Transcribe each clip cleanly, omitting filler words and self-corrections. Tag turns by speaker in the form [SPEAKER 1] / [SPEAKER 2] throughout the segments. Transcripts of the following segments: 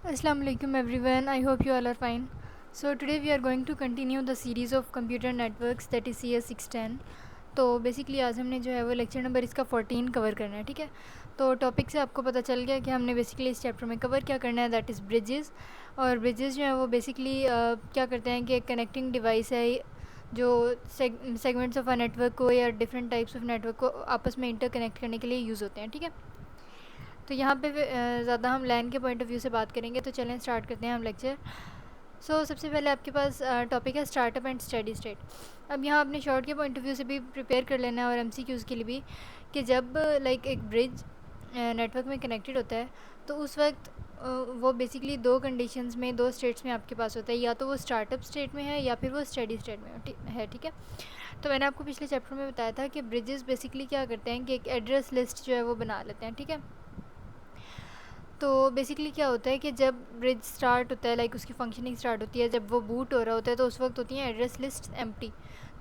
[SPEAKER 1] Assalamu alaikum everyone. I hope you all are fine. So today we are going to continue the series of computer networks that is CS 610. तो basically आज हमने जो है वो lecture number इसका 14 cover करना है, ठीक है। तो टॉपिक से आपको पता चल गया कि हमने बेसिकली इस चैप्टर में कवर क्या करना है, दैट इज़ ब्रिजेस। और ब्रिजेस जो है वो बेसिकली क्या करते हैं कि एक कनेक्टिंग डिवाइस है जो सेगमेंट्स ऑफ अ नेटवर्क को या डिफरेंट टाइप्स ऑफ नेटवर्क को आपस में इंटरकनेक्ट करने के लिए यूज़ होते हैं, ठीक है। तो यहाँ पे ज़्यादा हम लैन के पॉइंट ऑफ व्यू से बात करेंगे, तो चलें स्टार्ट करते हैं हम लेक्चर। सबसे पहले आपके पास टॉपिक है स्टार्टअप एंड स्टेडी स्टेट। अब यहाँ आपने शॉर्ट के पॉइंट ऑफ व्यू से भी प्रिपेयर कर लेना है और एमसीक्यूज़ के लिए भी, कि जब एक ब्रिज नेटवर्क में कनेक्टेड होता है तो उस वक्त वो बेसिकली दो कंडीशंस में, दो स्टेट्स में आपके पास होता है, या तो वो स्टार्टअप स्टेट में है या फिर वो स्टेडी स्टेट में है, ठीक है। तो मैंने आपको पिछले चैप्टर में बताया था कि ब्रिजेस बेसिकली क्या करते हैं कि एक एड्रेस लिस्ट जो है वो बना लेते हैं, ठीक है। तो बेसिकली क्या होता है कि जब ब्रिज स्टार्ट होता है, उसकी फंक्शनिंग स्टार्ट होती है, जब वो बूट हो रहा होता है तो उस वक्त होती है एड्रेस लिस्ट एम्प्टी।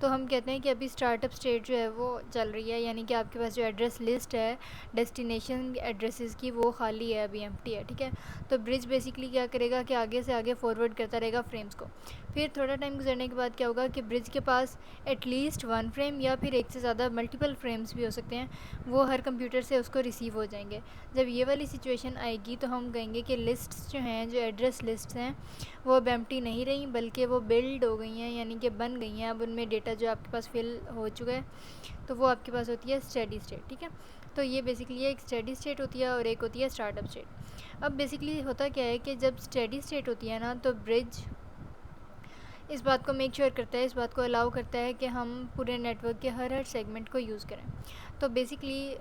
[SPEAKER 1] तो हम कहते हैं कि अभी स्टार्टअप स्टेट जो है वो चल रही है, यानी कि आपके पास जो एड्रेस लिस्ट है डेस्टिनेशन एड्रेसेस की वो खाली है, अभी एम्प्टी है, ठीक है। तो ब्रिज बेसिकली क्या करेगा कि आगे से आगे फॉरवर्ड करता रहेगा फ्रेम्स को। फिर थोड़ा टाइम गुजरने के बाद क्या होगा कि ब्रिज के पास एटलीस्ट वन फ्रेम या फिर एक से ज़्यादा मल्टीपल फ्रेम्स भी हो सकते हैं, वो हर कंप्यूटर से उसको रिसीव हो जाएंगे। जब ये वाली सिचुएशन आएगी तो हम कहेंगे कि लिस्ट्स जो हैं, जो एड्रेस लिस्ट्स हैं, वो अब एम्प्टी नहीं रही बल्कि वो बिल्ड हो गई हैं, यानी कि बन गई हैं। अब उनमें डेटा जो आपके पास फिल हो चुका है तो वो आपके पास होती है स्टेडी स्टेट, ठीक है। तो ये बेसिकली एक स्टेडी स्टेट होती है और एक होती है स्टार्टअप स्टेट। अब बेसिकली होता क्या है कि जब स्टेडी स्टेट होती है ना, तो ब्रिज इस बात को मेक श्योर करता है, इस बात को अलाउ करता है कि हम पूरे नेटवर्क के हर सेगमेंट को यूज़ करें। तो बेसिकली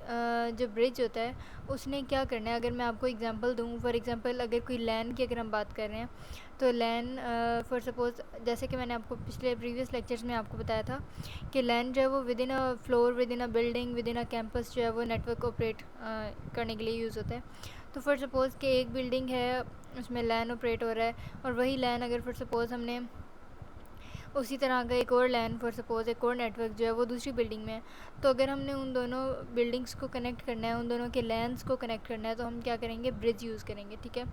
[SPEAKER 1] जो ब्रिज होता है उसने क्या करना है, अगर मैं आपको एग्जांपल दूँ, फॉर एग्जांपल अगर कोई लैन की अगर हम बात कर रहे हैं तो लैन फॉर सपोज़, जैसे कि मैंने आपको पिछले प्रीवियस लेक्चर्स में आपको बताया था कि लैन जो है वो with in a floor, with in a building, with in a campus जो है वो नेटवर्क ऑपरेट करने के लिए यूज़ होता है। तो फॉर सपोज़ कि एक बिल्डिंग है उसमें लैन ऑपरेट हो रहा है, और वही लैन अगर फॉर सपोज़ हमने उसी तरह का एक और लैन फॉर सपोज़ एक और नेटवर्क जो है वो दूसरी बिल्डिंग में है, तो अगर हमने उन दोनों बिल्डिंग्स को कनेक्ट करना है, उन दोनों के लैन्स को कनेक्ट करना है, तो हम क्या करेंगे, ब्रिज यूज़ करेंगे, ठीक है।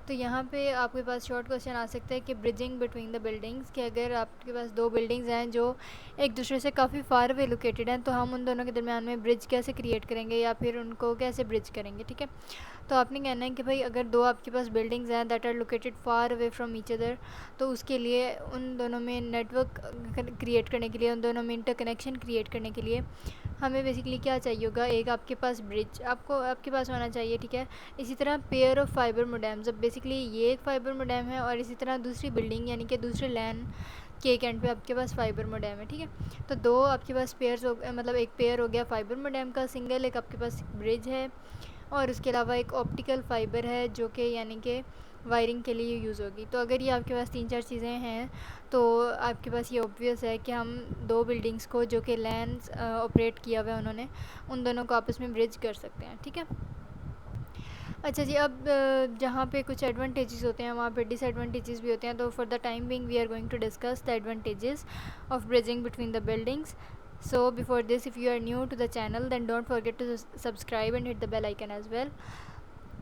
[SPEAKER 1] तो यहाँ पे आपके पास शॉर्ट क्वेश्चन आ सकता है कि ब्रिजिंग बिटवीन द बिल्डिंग्स, कि अगर आपके पास दो बिल्डिंग्स हैं जो एक दूसरे से काफ़ी फार अवे लोकेटेड हैं, तो हम उन दोनों के दरमियान में ब्रिज कैसे क्रिएट करेंगे या फिर उनको कैसे ब्रिज करेंगे, ठीक है। तो आपने कहना है कि भाई अगर दो आपके पास बिल्डिंग्स हैं that are located far away from each other, तो उसके लिए उन दोनों में नेटवर्क क्रिएट करने के लिए, उन दोनों में इंटरकनेक्शन क्रिएट करने के लिए हमें बेसिकली क्या चाहिए होगा, एक आपके पास ब्रिज आपके पास होना चाहिए, ठीक है। इसी तरह पेयर ऑफ फाइबर मोडेम्स, अब बेसिकली ये एक फाइबर मोडेम है और इसी तरह दूसरी बिल्डिंग यानी कि दूसरे लैन के एक एंड पे आपके पास फाइबर मोडेम है, ठीक है। तो दो आपके पास पेयर्स हो, मतलब एक पेयर हो गया फाइबर मोडेम का सिंगल, एक आपके पास ब्रिज है, और उसके अलावा एक ऑप्टिकल फ़ाइबर है जो कि यानी कि वायरिंग के लिए यूज़ होगी। तो अगर ये आपके पास तीन चार चीज़ें हैं तो आपके पास ये ऑब्वियस है कि हम दो बिल्डिंग्स को जो कि लैंड्स ऑपरेट किया हुआ है उन्होंने, उन दोनों को आपस में ब्रिज कर सकते हैं, ठीक है। अच्छा जी, अब जहाँ पे कुछ एडवांटेजेस होते हैं वहाँ पे डिसएडवांटेजेस भी होते हैं। तो for the time being we are going to discuss the advantages of bridging between the buildings. So before this, if you are new to the channel then don't forget to subscribe and hit the bell icon as well.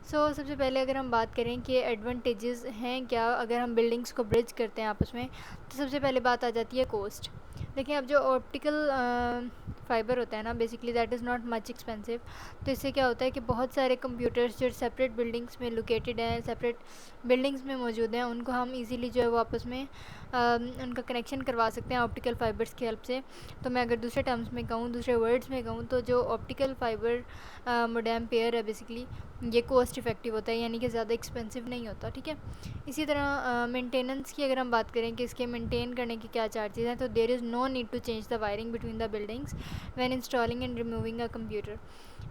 [SPEAKER 1] सबसे पहले अगर हम बात करें कि advantages हैं क्या अगर हम बिल्डिंग्स को ब्रिज करते हैं आपस में, तो सबसे पहले बात आ जाती है कॉस्ट। देखिए, अब जो ऑप्टिकल फ़ाइबर होता है ना, basically that is not much expensive. तो इससे क्या होता है कि बहुत सारे कंप्यूटर्स जो सेपरेट बिल्डिंग्स में लोकेटेड हैं, सेपरेट बिल्डिंग्स में मौजूद हैं, उनको हम इजीली जो है वो आपस में उनका कनेक्शन करवा सकते हैं ऑप्टिकल फ़ाइबर्स की हेल्प से। तो मैं अगर दूसरे टर्म्स में कहूँ, दूसरे वर्ड्स में कहूँ, तो जो ऑप्टिकल फ़ाइबर मोडेम पेयर है बेसिकली ये कॉस्ट इफ़ेक्टिव होता है, यानी कि ज़्यादा एक्सपेंसिव नहीं होता, ठीक है। इसी तरह मेंटेनेंस की अगर हम बात करें कि इसके मेंटेन करने के क्या चार्जेस हैं, तो there is no need to change the wiring between the buildings when installing and removing a computer.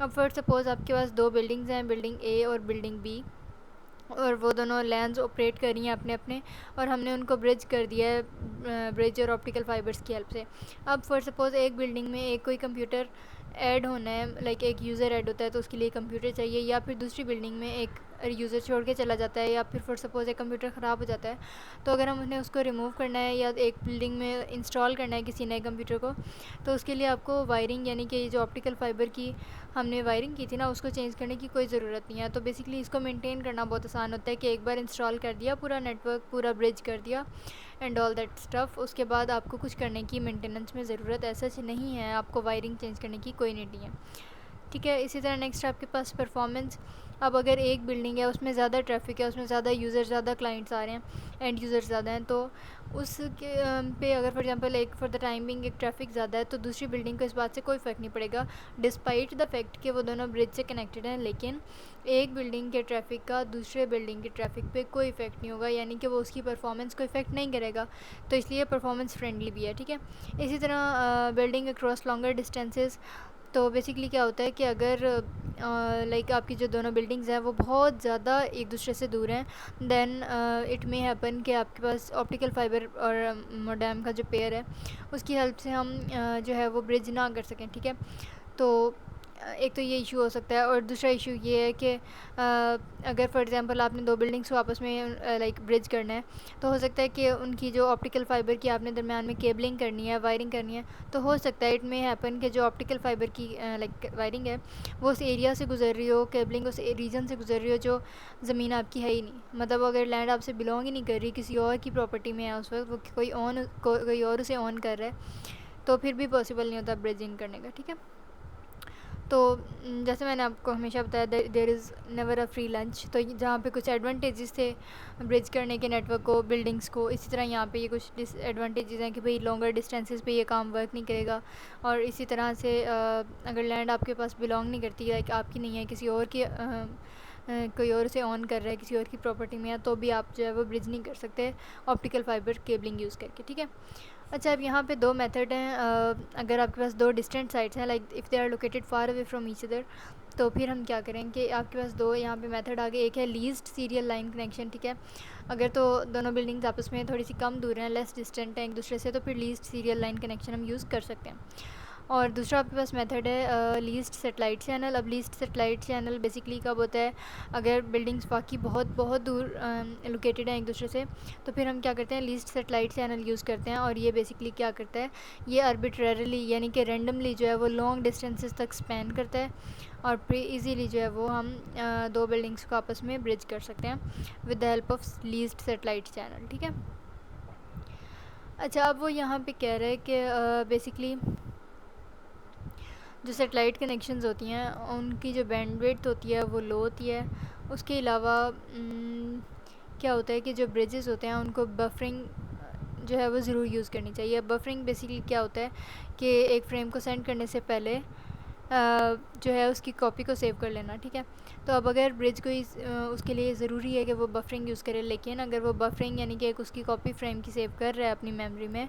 [SPEAKER 1] अब फॉर सपोज़ आपके पास दो बिल्डिंग्स हैं, बिल्डिंग ए और बिल्डिंग बी, और वो दोनों लैंड्स ऑपरेट कर रही हैं अपने अपने, और हमने उनको ब्रिज कर दिया है ब्रिज और ऑप्टिकल फ़ाइबर्स की हेल्प से। अब फॉर सपोज़ एक बिल्डिंग में एक कोई कंप्यूटर ऐड होना है, एक यूज़र ऐड होता है तो उसके लिए कंप्यूटर चाहिए, या फिर दूसरी बिल्डिंग में एक यूज़र छोड़ के चला जाता है, या फिर फॉर सपोज़ एक कंप्यूटर ख़राब हो जाता है, तो अगर हम उन्हें उसको रिमूव करना है या एक बिल्डिंग में इंस्टॉल करना है किसी नए कंप्यूटर को, तो उसके लिए आपको वायरिंग यानी कि जो ऑप्टिकल फ़ाइबर की हमने वायरिंग की थी ना, उसको चेंज करने की कोई ज़रूरत नहीं है। तो बेसिकली इसको मेंटेन करना बहुत आसान होता है कि एक बार इंस्टॉल कर दिया, पूरा नेटवर्क पूरा ब्रिज कर दिया एंड ऑल दैट स्टफ़, उसके बाद आपको कुछ करने की मेंटेनेंस में ज़रूरत ऐसा नहीं है, आपको वायरिंग चेंज करने की कोई नीड नहीं है, ठीक है। इसी तरह नेक्स्ट आपके पास परफॉर्मेंस। अब अगर एक बिल्डिंग है, उसमें ज़्यादा ट्रैफिक है, उसमें ज़्यादा यूज़र, ज़्यादा क्लाइंट्स आ रहे हैं, एंड यूज़र ज़्यादा हैं, तो उसके पे अगर फॉर एग्जांपल एक फॉर द टाइमिंग एक ट्रैफिक ज़्यादा है, तो दूसरी बिल्डिंग को इस बात से कोई फ़र्क नहीं पड़ेगा, डिस्पाइट द फैक्ट कि वो दोनों ब्रिज से कनेक्टेड हैं, लेकिन एक बिल्डिंग के ट्रैफिक का दूसरे बिल्डिंग के ट्रैफिक पे कोई इफ़ेक्ट नहीं होगा, यानी कि वो उसकी परफॉर्मेंस को इफ़ेक्ट नहीं करेगा, तो इसलिए परफॉर्मेंस फ्रेंडली भी है, ठीक है। इसी तरह बिल्डिंग अक्रॉस लॉन्गर डिस्टेंसेस, तो बेसिकली क्या होता है कि अगर लाइक आपकी जो दोनों बिल्डिंग्स हैं वो बहुत ज़्यादा एक दूसरे से दूर हैं, देन इट मे हैपन कि आपके पास ऑप्टिकल फ़ाइबर और मोडेम का जो पेयर है उसकी हेल्प से हम जो है वो ब्रिज ना कर सकें, ठीक है। तो एक तो ये इशू हो सकता है, और दूसरा इशू ये है कि अगर फॉर एग्जांपल आपने दो बिल्डिंग्स को आपस में लाइक ब्रिज करना है, तो हो सकता है कि उनकी जो ऑप्टिकल फ़ाइबर की आपने दरमियान में केबलिंग करनी है, वायरिंग करनी है, तो हो सकता है इट में हैपन कि जो ऑप्टिकल फ़ाइबर की लाइक वायरिंग है वो उस एरिया से गुजर रही हो, केबलिंग उस रीजन से गुजर रही हो जो ज़मीन आपकी है ही नहीं, मतलब अगर लैंड आपसे बिलोंग ही नहीं कर रही, किसी और की प्रॉपर्टी में है उस वक्त, वो कोई और उसे ऑन कर रहा है, तो फिर भी पॉसिबल नहीं होता ब्रिजिंग करने का, ठीक है। तो जैसे मैंने आपको हमेशा बताया, there is never a free lunch, तो जहाँ पे कुछ एडवांटेजेस थे ब्रिज करने के नेटवर्क को, बिल्डिंग्स को, इसी तरह यहाँ पे ये कुछ डिसएडवांटेजेस हैं कि भाई लॉन्गर डिस्टेंसेस पे ये काम वर्क नहीं करेगा, और इसी तरह से अगर लैंड आपके पास बिलोंग नहीं करती, लाइक आपकी नहीं है, किसी और की कोई और उसे ऑन कर रहा है, किसी और की प्रॉपर्टी में है, तो भी आप जो है वो ब्रिज नहीं कर सकते ऑप्टिकल फ़ाइबर केबलिंग यूज़ करके, ठीक है। अच्छा, अब यहाँ पे दो मेथड हैं, अगर आपके पास दो डिस्टेंट साइट्स हैं, like if they are located far away from each other, तो फिर हम क्या करें कि आपके पास दो यहाँ पे मेथड आ गए, एक है लीस्ट सीरियल लाइन कनेक्शन, ठीक है। अगर तो दोनों बिल्डिंग्स आपस में थोड़ी सी कम दूर हैं, लेस डिस्टेंट हैं एक दूसरे से, तो फिर लीस्ट सीरियल लाइन कनेक्शन हम यूज़ कर सकते हैं। और दूसरा आपके पास मेथड है लीस्ट सेटेलाइट चैनल। अब लीस्ट सेटेलाइट चैनल बेसिकली कब होता है, अगर बिल्डिंग्स बाकी बहुत बहुत दूर लोकेटेड हैं एक दूसरे से, तो फिर हम क्या करते हैं, लीस्ट सेटेलाइट चैनल यूज़ करते हैं, और ये बेसिकली क्या करता है, ये आर्बिट्रेरली यानी कि रैंडमली जो है वो लॉन्ग डिस्टेंसेस तक स्पैन करता है, और फिर इजीली जो है वो हम दो बिल्डिंग्स को आपस में ब्रिज कर सकते हैं with the help of least satellite channel, ठीक है। अच्छा, अब वो यहाँ पे कह रहे हैं कि बेसिकली जो सेटेलाइट कनेक्शंस होती हैं उनकी जो बैंडविड्थ होती है वो लो होती है। उसके अलावा क्या होता है कि जो ब्रिजेस होते हैं उनको बफरिंग जो है वो ज़रूर यूज़ करनी चाहिए। बफरिंग बेसिकली क्या होता है कि एक फ्रेम को सेंड करने से पहले जो है उसकी कॉपी को सेव कर लेना, ठीक है। तो अब अगर ब्रिज को उसके लिए ज़रूरी है कि वो बफरिंग यूज़ करे, लेकिन अगर वो बफरिंग यानी कि एक उसकी कॉपी फ्रेम की सेव कर रहा है अपनी मेमोरी में,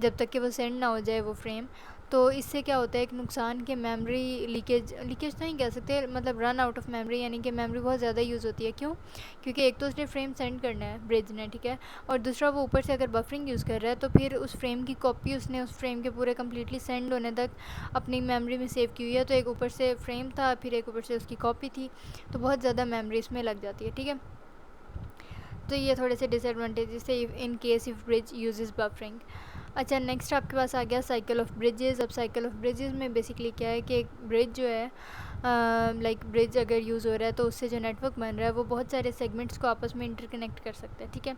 [SPEAKER 1] जब तक कि वो सेंड ना हो जाए वो फ्रेम, तो इससे क्या होता है एक नुकसान कि मेमोरी लीकेज लीकेज तो नहीं कह सकते, मतलब रन आउट ऑफ मेमोरी, यानी कि मेमोरी बहुत ज़्यादा यूज़ होती है। क्यों? क्योंकि एक तो उसने फ्रेम सेंड करना है ब्रिज ने, ठीक है, और दूसरा वो ऊपर से अगर बफरिंग यूज़ कर रहा है, तो फिर उस फ्रेम की कॉपी उसने उस फ्रेम के पूरे कम्प्लीटली सेंड होने तक अपनी मेमोरी में सेव की हुई है, तो एक ऊपर से फ्रेम था, फिर एक ऊपर से उसकी कॉपी थी, तो बहुत ज़्यादा मेमोरी इसमें लग जाती है, ठीक है। तो ये थोड़े से डिसएडवांटेजेस थे in case if bridge uses buffering. अच्छा, नेक्स्ट आपके पास आ गया साइकिल ऑफ ब्रिजेस। अब साइकिल ऑफ ब्रिजेस में बेसिकली क्या है कि एक ब्रिज जो है लाइक ब्रिज अगर यूज़ हो रहा है तो उससे जो नेटवर्क बन रहा है वो बहुत सारे सेगमेंट्स को आपस में इंटरकनेक्ट कर सकता है, ठीक है।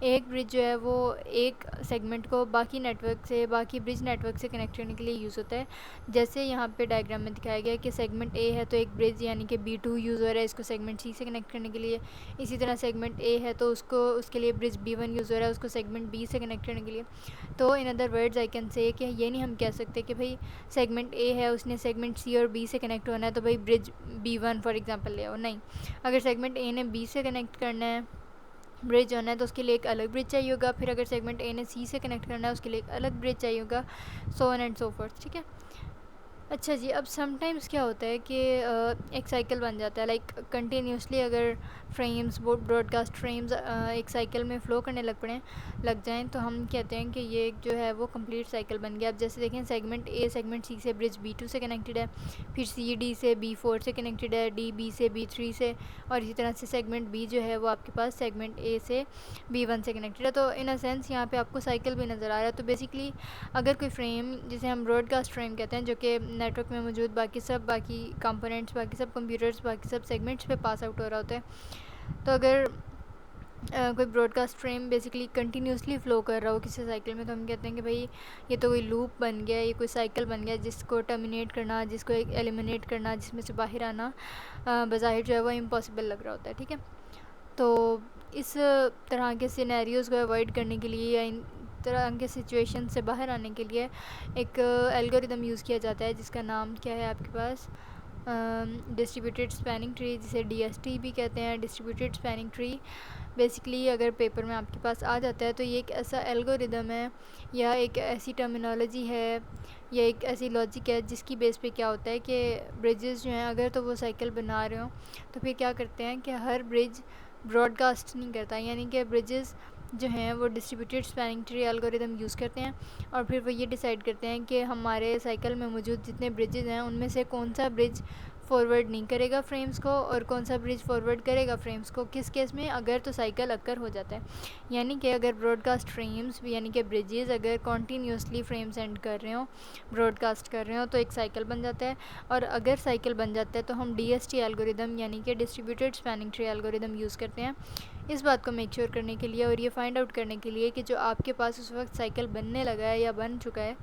[SPEAKER 1] एक ब्रिज जो है वो एक सेगमेंट को बाकी नेटवर्क से, बाकी ब्रिज नेटवर्क से कनेक्ट करने के लिए यूज़ होता है। जैसे यहाँ पे डायग्राम में दिखाया गया है कि सेगमेंट ए है तो एक ब्रिज यानी कि B2 यूज़ हो रहा है इसको सेगमेंट सी से कनेक्ट करने के लिए। इसी तरह सेगमेंट ए है तो उसके लिए ब्रिज B1 यूज़ हो रहा है उसको सेगमेंट बी से कनेक्ट करने के लिए। तो in other words I can say कि ये नहीं हम कह सकते कि भाई सेगमेंट ए है उसने सेगमेंट सी और बी से कनेक्ट होना है तो भाई ब्रिज B1 फॉर एग्जांपल ले आओ, नहीं। अगर सेगमेंट ए ने बी से कनेक्ट करना है, ब्रिज होना है, तो उसके लिए एक अलग ब्रिज चाहिए होगा। फिर अगर सेगमेंट ए ने सी से कनेक्ट करना है उसके लिए एक अलग ब्रिज चाहिए होगा, so on and so fourth, ठीक है। अच्छा जी, अब समटाइम्स क्या होता है कि एक साइकिल बन जाता है, लाइक कंटिन्यूसली अगर फ्रेम्स ब्रॉडकास्ट फ्रेम्स एक साइकिल में फ़्लो करने लग जाएं, तो हम कहते हैं कि ये जो है वो कंप्लीट साइकिल बन गया। अब जैसे देखें, सेगमेंट ए सेगमेंट सी से ब्रिज B2 से कनेक्टेड है, फिर सी डी से B4 से कनेक्टेड है, डी बी से B3 से, और इसी तरह से सेगमेंट बी जो है वो आपके पास सेगमेंट ए से B1 से कनेक्टेड है। तो इन अ सेंस यहाँ पे आपको साइकिल भी नज़र आ रहा है। तो बेसिकली अगर कोई फ्रेम, जिसे हम ब्रॉडकास्ट फ्रेम कहते हैं, जो कि नेटवर्क में मौजूद बाकी कंपोनेंट्स, बाकी सब कंप्यूटर्स, बाकी सब सेगमेंट्स पे पास आउट हो रहा होता है, तो अगर कोई broadcast frame basically continuously flow कर रहा हो किसी साइकिल में, तो हम कहते हैं कि भाई ये तो कोई लूप बन गया, ये कोई साइकिल बन गया जिसको टर्मिनेट करना, जिसको एलिमिनेट करना, जिसमें से बाहर आना बज़ाहिर जो है वो इम्पॉसिबल लग रहा होता है। ठीक है, तो इस तरह के सिनेरियोज़ को अवॉइड करने के लिए या इन तरह के सिचुएशन से बाहर आने के लिए एक एल्गोरिदम यूज़ किया जाता है, जिसका नाम क्या है आपके पास, डिस्ट्रीब्यूटेड स्पैनिंग ट्री, जिसे DST भी कहते हैं, डिस्ट्रीब्यूटेड स्पैनिंग ट्री। बेसिकली अगर पेपर में आपके पास आ जाता है, तो ये एक ऐसा एल्गोरिदम है या एक ऐसी टर्मिनोलॉजी है या एक ऐसी लॉजिक है जिसकी बेस पे क्या होता है कि ब्रिजेस जो हैं, अगर तो वो साइकिल बना रहे हो, तो फिर क्या करते हैं कि हर ब्रिज ब्रॉडकास्ट नहीं करता, यानी कि ब्रिजेस जो हैं वो distributed spanning tree algorithm use करते हैं, और फिर वो ये डिसाइड करते हैं कि हमारे साइकिल में मौजूद जितने ब्रिजेस हैं उनमें से कौन सा ब्रिज फॉरवर्ड नहीं करेगा फ्रेम्स को और कौन सा ब्रिज फॉरवर्ड करेगा फ्रेम्स को, किस केस में, अगर तो साइकिल अक्कर हो जाता है। यानी कि अगर ब्रॉडकास्ट फ्रेम्स यानी कि ब्रिजेस अगर कॉन्टीन्यूसली फ्रेम सेंड कर रहे हो, ब्रॉडकास्ट कर रहे हो, तो एक साइकिल बन जाता है। और अगर साइकिल बन जाता है तो हम DST एल्गोरिदम यानी कि distributed spanning tree algorithm use करते हैं, इस बात को मेक श्योर करने के लिए और ये फाइंड आउट करने के लिए कि जो आपके पास उस वक्त साइकिल बनने लगा है या बन चुका है,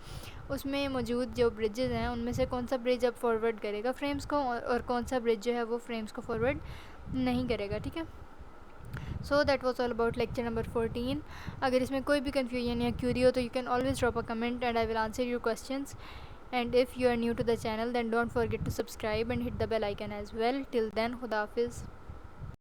[SPEAKER 1] उसमें मौजूद जो ब्रिजेज़ हैं उनमें से कौन सा ब्रिज अब फॉरवर्ड करेगा फ्रेम्स को और कौन सा ब्रिज जो है वो फ्रेम्स को फॉरवर्ड नहीं करेगा। ठीक है, so that was all about lecture number 14। अगर इसमें कोई भी कन्फ्यूजन या क्यूरी हो तो you can always drop a comment and I will answer your questions, and if you are new to the channel then don't forget to subscribe and hit the bell icon as well. Till then, Khuda Hafiz.